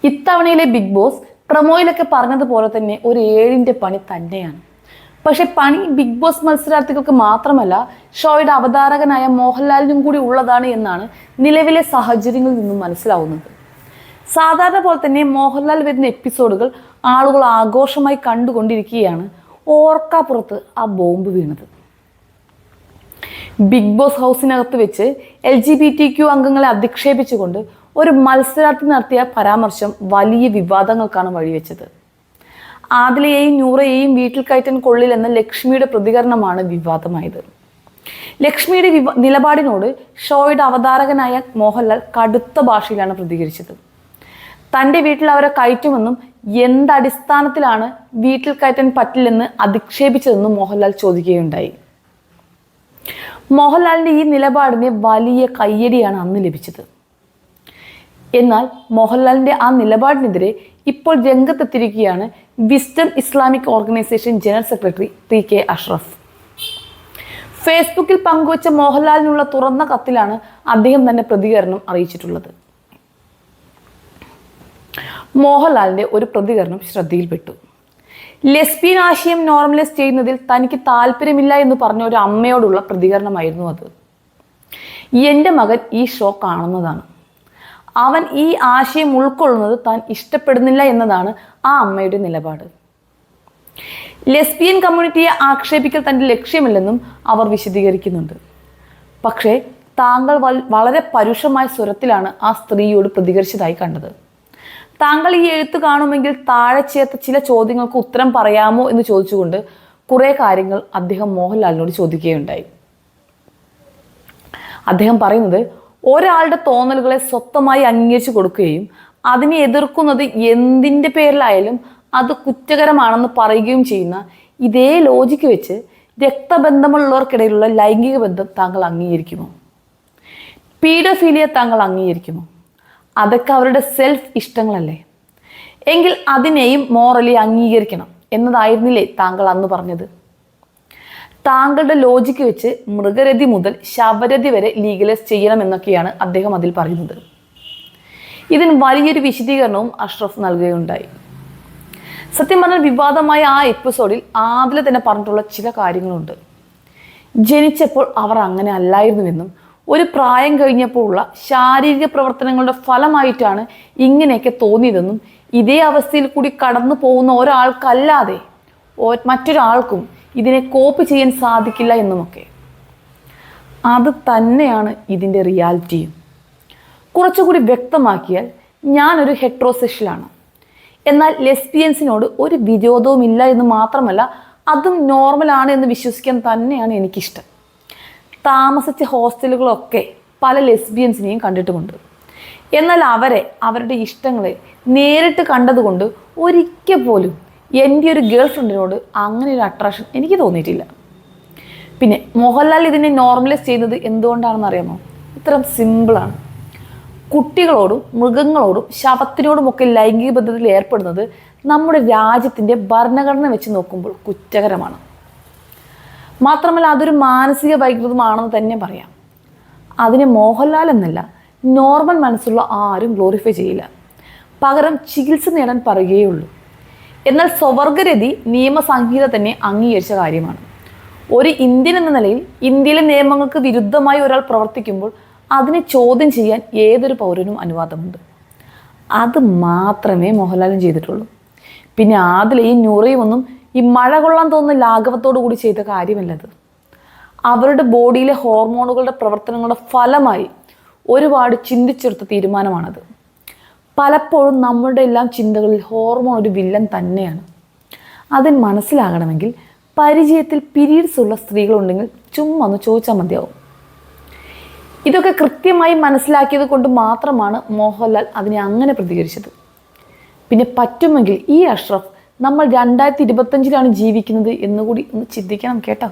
ഇത്തവണയിലെ big boss പ്രമോയിലൊക്കെ പറഞ്ഞതുപോലെ തന്നെ ഒരു 7ന്റെ പണി തന്നെയാണ്. പക്ഷെ പണി ബിഗ് ബോസ് മത്സരാർത്ഥികൾക്ക് മാത്രമല്ല, ഷോയുടെ അവതാരകനായ മോഹൻലാലിനും കൂടി ഉള്ളതാണ് എന്നാണ് നിലവിലെ സാഹചര്യങ്ങളിൽ നിന്നും മനസ്സിലാവുന്നത്. സാധാരണ പോലെ തന്നെ മോഹൻലാൽ വരുന്ന എപ്പിസോഡുകൾ ആളുകൾ ആഘോഷമായി കണ്ടുകൊണ്ടിരിക്കുകയാണ് ഓർക്കാപ്പുറത്ത് ആ ബോംബ് വീണത്. ബിഗ് ബോസ് ഹൗസിനകത്ത് വെച്ച് LGBTQ അംഗങ്ങളെ അധിക്ഷേപിച്ചുകൊണ്ട് ഒരു മത്സരാർത്ഥി നടത്തിയ പരാമർശം വലിയ വിവാദങ്ങൾക്കാണ് വഴിവെച്ചത്. ആദിലയെയും നൂറയെയും വീട്ടിൽ കയറ്റാൻ കൊള്ളില്ലെന്ന ലക്ഷ്മിയുടെ പ്രതികരണമാണ് വിവാദമായത്. ലക്ഷ്മിയുടെ നിലപാടിനോട് ഷോയുടെ അവതാരകനായ മോഹൻലാൽ കടുത്ത ഭാഷയിലാണ് പ്രതികരിച്ചത്. തൻ്റെ വീട്ടിൽ അവരെ കയറ്റുമെന്നും എന്തടിസ്ഥാനത്തിലാണ് വീട്ടിൽ കയറ്റാൻ പറ്റില്ലെന്ന് അധിക്ഷേപിച്ചതെന്നും മോഹൻലാൽ ചോദിക്കുകയുണ്ടായി. മോഹൻലാലിൻ്റെ ഈ നിലപാടിന് വലിയ കയ്യടിയാണ് അന്ന് ലഭിച്ചത്. എന്നാൽ മോഹൻലാലിൻ്റെ ആ നിലപാടിനെതിരെ ഇപ്പോൾ രംഗത്തെത്തിയിരിക്കുകയാണ് wisdom Islamic organisation general secretary PK Ashraf. ഫേസ്ബുക്കിൽ പങ്കുവച്ച മോഹൻലാലിനുള്ള തുറന്ന കത്തിലാണ് അദ്ദേഹം തന്നെ പ്രതികരണം അറിയിച്ചിട്ടുള്ളത്. മോഹൻലാലിൻ്റെ ഒരു പ്രതികരണം ശ്രദ്ധയിൽപ്പെട്ടു. ലെസ്ബിയൻ ആശയം നോർമലൈസ് ചെയ്യുന്നതിൽ തനിക്ക് താല്പര്യമില്ല എന്ന് പറഞ്ഞ ഒരു അമ്മയോടുള്ള പ്രതികരണമായിരുന്നു അത്. എൻ്റെ മകൻ ഈ ഷോ കാണുന്നതാണ്. അവൻ ഈ ആശയം ഉൾക്കൊള്ളുന്നത് താൻ ഇഷ്ടപ്പെടുന്നില്ല എന്നതാണ് ആ അമ്മയുടെ നിലപാട്. ലെസ്ബിയൻ കമ്മ്യൂണിറ്റിയെ ആക്ഷേപിക്കൽ തൻ്റെ ലക്ഷ്യമല്ലെന്നും അവർ വിശദീകരിക്കുന്നുണ്ട്. പക്ഷേ താങ്കൾ വളരെ പരുഷമായ സ്വരത്തിലാണ് ആ സ്ത്രീയോട് പ്രതികരിച്ചതായി കണ്ടത്. താങ്കൾ ഈ എഴുത്ത് കാണുമെങ്കിൽ താഴെ ചേർത്ത ചില ചോദ്യങ്ങൾക്ക് ഉത്തരം പറയാമോ എന്ന് ചോദിച്ചുകൊണ്ട് കുറേ കാര്യങ്ങൾ അദ്ദേഹം മോഹൻലാലിനോട് ചോദിക്കുകയുണ്ടായി. അദ്ദേഹം പറയുന്നത്, ഒരാളുടെ തോന്നലുകളെ സ്വന്തമായി അംഗീകരിച്ചു കൊടുക്കുകയും അതിനെ എതിർക്കുന്നത് എന്തിൻ്റെ പേരിലായാലും അത് കുറ്റകരമാണെന്ന് പറയുകയും ചെയ്യുന്ന ഇതേ ലോജിക്ക് വെച്ച് രക്തബന്ധമുള്ളവർക്കിടയിലുള്ള ലൈംഗിക ബന്ധം താങ്കൾ അംഗീകരിക്കുമോ? പീഡോഫീലിയ താങ്കൾ അംഗീകരിക്കുമോ? അതൊക്കെ അവരുടെ സെൽഫ് ഇഷ്ടങ്ങളല്ലേ? എങ്കിൽ അതിനെയും മോറലി അംഗീകരിക്കണം എന്നതായിരുന്നില്ലേ താങ്കൾ അന്ന് പറഞ്ഞത്? താങ്കളുടെ ലോജിക്ക് വെച്ച് മൃഗരതി മുതൽ ശവരതി വരെ ലീഗലൈസ് ചെയ്യണമെന്നൊക്കെയാണ് അദ്ദേഹം അതിൽ പറയുന്നത്. ഇതിന് വലിയൊരു വിശദീകരണവും അഷ്റഫ് നൽകുകയുണ്ടായി. സത്യം പറഞ്ഞാൽ വിവാദമായ ആ എപ്പിസോഡിൽ ആദില തന്നെ പറഞ്ഞിട്ടുള്ള ചില കാര്യങ്ങളുണ്ട്. ജനിച്ചപ്പോൾ അവർ അങ്ങനെ അല്ലായിരുന്നുവെന്നും ഒരു പ്രായം കഴിഞ്ഞപ്പോൾ ഉള്ള ശാരീരിക പ്രവർത്തനങ്ങളുടെ ഫലമായിട്ടാണ് ഇങ്ങനെയൊക്കെ തോന്നിയതെന്നും ഇതേ അവസ്ഥയിൽ കൂടി കടന്നു പോകുന്ന ഒരാൾക്കല്ലാതെ മറ്റൊരാൾക്കും ഇതിനെ കോപ്പി ചെയ്യാൻ സാധിക്കില്ല എന്നുമൊക്കെ. അത് തന്നെയാണ് ഇതിൻ്റെ റിയാലിറ്റിയും. കുറച്ചുകൂടി വ്യക്തമാക്കിയാൽ, ഞാനൊരു ഹെട്രോസെക്ഷലാണ്. എന്നാൽ ലെസ്ബിയൻസിനോട് ഒരു വിരോധവുമില്ല എന്ന് മാത്രമല്ല, അതും നോർമലാണ് എന്ന് വിശ്വസിക്കാൻ തന്നെയാണ് എനിക്കിഷ്ടം. താമസിച്ച ഹോസ്റ്റലുകളൊക്കെ പല ലെസ്ബിയൻസിനെയും കണ്ടിട്ടുമുണ്ട്. എന്നാൽ അവരുടെ ഇഷ്ടങ്ങളെ നേരിട്ട് കണ്ടതുകൊണ്ട് ഒരിക്കൽ പോലും എൻ്റെ ഒരു ഗേൾ ഫ്രണ്ടിനോട് അങ്ങനെ ഒരു അട്രാക്ഷൻ എനിക്ക് തോന്നിയിട്ടില്ല. പിന്നെ മോഹൻലാൽ ഇതിനെ നോർമലൈസ് ചെയ്യുന്നത് എന്തുകൊണ്ടാണെന്ന് അറിയാമോ? ഇത്രയും സിമ്പിളാണ്. കുട്ടികളോടും മൃഗങ്ങളോടും ശവത്തിനോടുമൊക്കെ ലൈംഗിക ബന്ധത്തിൽ ഏർപ്പെടുന്നത് നമ്മുടെ രാജ്യത്തിൻ്റെ ഭരണഘടന വെച്ച് നോക്കുമ്പോൾ കുറ്റകരമാണ്. മാത്രമല്ല അതൊരു മാനസിക വൈകൃതമാണെന്ന് തന്നെ പറയാം. അതിനെ മോഹൻലാൽ എന്നല്ല, നോർമൽ മനസ്സുള്ള ആരും ഗ്ലോറിഫൈ ചെയ്യില്ല. പകരം ചികിത്സ നേടാൻ പറയുകയുള്ളൂ. എന്നാൽ സ്വവർഗരതി നിയമസംഹിത തന്നെ അംഗീകരിച്ച കാര്യമാണ്. ഒരു ഇന്ത്യൻ എന്ന നിലയിൽ ഇന്ത്യയിലെ നിയമങ്ങൾക്ക് വിരുദ്ധമായി ഒരാൾ പ്രവർത്തിക്കുമ്പോൾ അതിനെ ചോദ്യം ചെയ്യാൻ ഏതൊരു പൗരനും അനുവാദമുണ്ട്. അത് മാത്രമേ മോഹൻലാലും ചെയ്തിട്ടുള്ളൂ. പിന്നെ ആദിലയും നൂറയും ഒന്നും ഈ മഴ കൊള്ളാൻ തോന്നുന്ന ലാഘവത്തോടു കൂടി ചെയ്ത കാര്യമല്ലത്. അവരുടെ ബോഡിയിലെ ഹോർമോണുകളുടെ പ്രവർത്തനങ്ങളുടെ ഫലമായി ഒരുപാട് ചിന്തിച്ചെടുത്ത തീരുമാനമാണത്. പലപ്പോഴും നമ്മളുടെ എല്ലാം ചിന്തകളിൽ ഹോർമോൺ ഒരു വില്ലൻ തന്നെയാണ്. അതിന് മനസ്സിലാകണമെങ്കിൽ പരിചയത്തിൽ പീരീഡ്സ് ഉള്ള സ്ത്രീകളുണ്ടെങ്കിൽ ചുമ്മാ ഒന്ന് ചോദിച്ചാൽ മതിയാവും. ഇതൊക്കെ കൃത്യമായി മനസ്സിലാക്കിയത് കൊണ്ട് മാത്രമാണ് മോഹൻലാൽ അതിനെ അങ്ങനെ പ്രതികരിച്ചത്. പിന്നെ പറ്റുമെങ്കിൽ ഈ അഷ്റഫ് നമ്മൾ 2025 ജീവിക്കുന്നത് എന്നുകൂടി ഒന്ന് ചിന്തിക്കണം കേട്ടോ.